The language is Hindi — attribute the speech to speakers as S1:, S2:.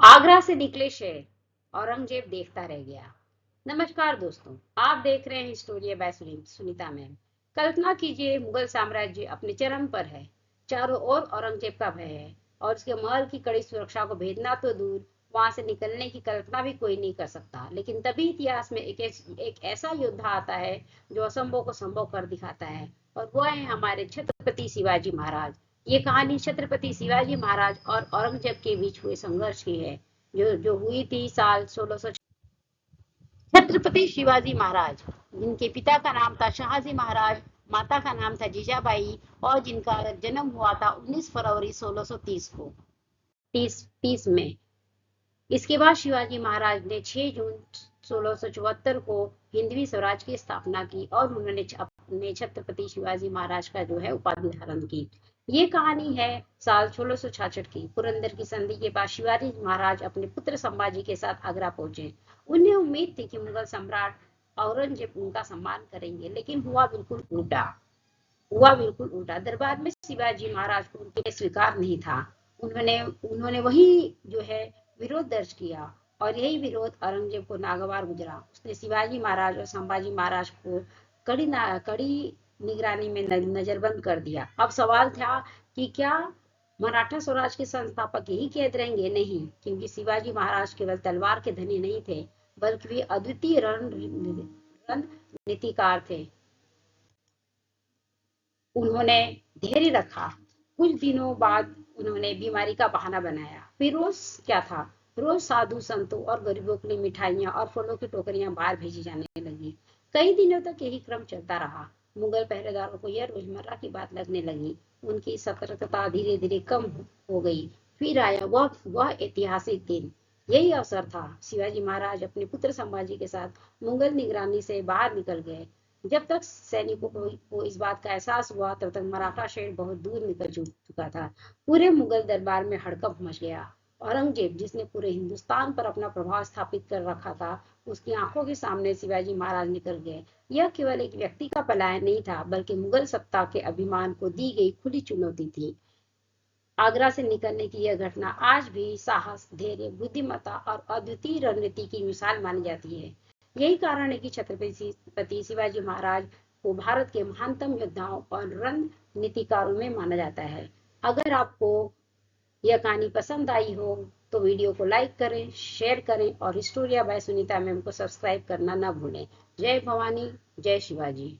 S1: आगरा से निकले शेर, औरंगजेब देखता रह गया। नमस्कार दोस्तों, आप देख रहे हैं हिस्टोरिया बाय सुनीता मैम। कल्पना कीजिए, मुगल साम्राज्य अपने चरम पर है। चारों ओर औरंगजेब का भय है और उसके महल की कड़ी सुरक्षा को भेदना तो दूर, वहां से निकलने की कल्पना भी कोई नहीं कर सकता। लेकिन तभी इतिहास में एक ऐसा योद्धा आता है जो असंभव को संभव कर दिखाता है, और वो है हमारे छत्रपति शिवाजी महाराज। ये कहानी छत्रपति शिवाजी महाराज और औरंगजेब के बीच हुए संघर्ष की है, जो जो हुई थी साल 16। छत्रपति शिवाजी महाराज, जिनके पिता का नाम था शहाजी महाराज, माता का नाम था जीजाबाई, और जिनका जन्म हुआ था 19 फरवरी 1630 को, तीस में। इसके बाद शिवाजी महाराज ने 6 जून 1674 को हिंदवी स्वराज की स्थापना की और उन्होंने अपने छत्रपति शिवाजी महाराज का जो है उपाधि धारण की। ये कहानी है साल 1666 की। पुरंदर की संधि के बाद शिवाजी महाराज अपने पुत्र संभाजी के साथ आगरा पहुंचे। उन्हें उम्मीद थी कि मुगल सम्राट औरंगजेब उनका सम्मान करेंगे, लेकिन हुआ बिल्कुल उल्टा। दरबार में शिवाजी महाराज को उनके स्वीकार नहीं था। उन्होंने उन्होंने वही जो है विरोध दर्ज किया, और यही विरोध औरंगजेब को नागवार गुजरा। उसने शिवाजी महाराज और संभाजी महाराज को कड़ी निगरानी में नजरबंद कर दिया। अब सवाल था कि क्या मराठा स्वराज के संस्थापक यही कैद रहेंगे? नहीं, क्योंकि शिवाजी महाराज केवल तलवार के धनी नहीं थे, बल्कि वे अद्वितीय रणनीतिकार थे। उन्होंने धैर्य रखा। कुछ दिनों बाद उन्होंने बीमारी का बहाना बनाया। फिर रोज क्या था, रोज साधु संतों और गरीबों के लिए मिठाइयाँ और फलों की टोकरियां बाहर भेजी जाने लगी। कई दिनों तक यही क्रम चलता रहा। मुगल पहरेदारों को यह रोजमर्रा की बात लगने लगी। उनकी सतर्कता धीरे धीरे कम हो गई। फिर आया वह ऐतिहासिक दिन। यही अवसर था। शिवाजी महाराज अपने पुत्र संभाजी के साथ मुगल निगरानी से बाहर निकल गए। जब तक सैनिकों को इस बात का एहसास हुआ, तब तक मराठा शहर बहुत दूर निकल चुका था। पूरे मुगल दरबार में हड़कंप मच गया। औरंगजेब, जिसने पूरे हिंदुस्तान पर अपना प्रभाव स्थापित कर रखा था, उसकी आंखों के सामने शिवाजी महाराज निकल गए। यह केवल एक व्यक्ति का पलायन नहीं था, बल्कि मुगल सत्ता के अभिमान को दी गई खुली चुनौती थी। आगरा से निकलने की यह घटना आज भी साहस, धैर्य, बुद्धिमत्ता और अद्वितीय रणनीति की मिसाल मानी जाती है। यही कारण है कि छत्रपति शिवाजी महाराज को भारत के महानतम योद्धाओं और रणनीतिकारों में माना जाता है। अगर आपको यह कहानी पसंद आई हो तो वीडियो को लाइक करें, शेयर करें और हिस्टोरिया बाय सुनीता मैम को सब्सक्राइब करना ना भूलें। जय भवानी, जय शिवाजी।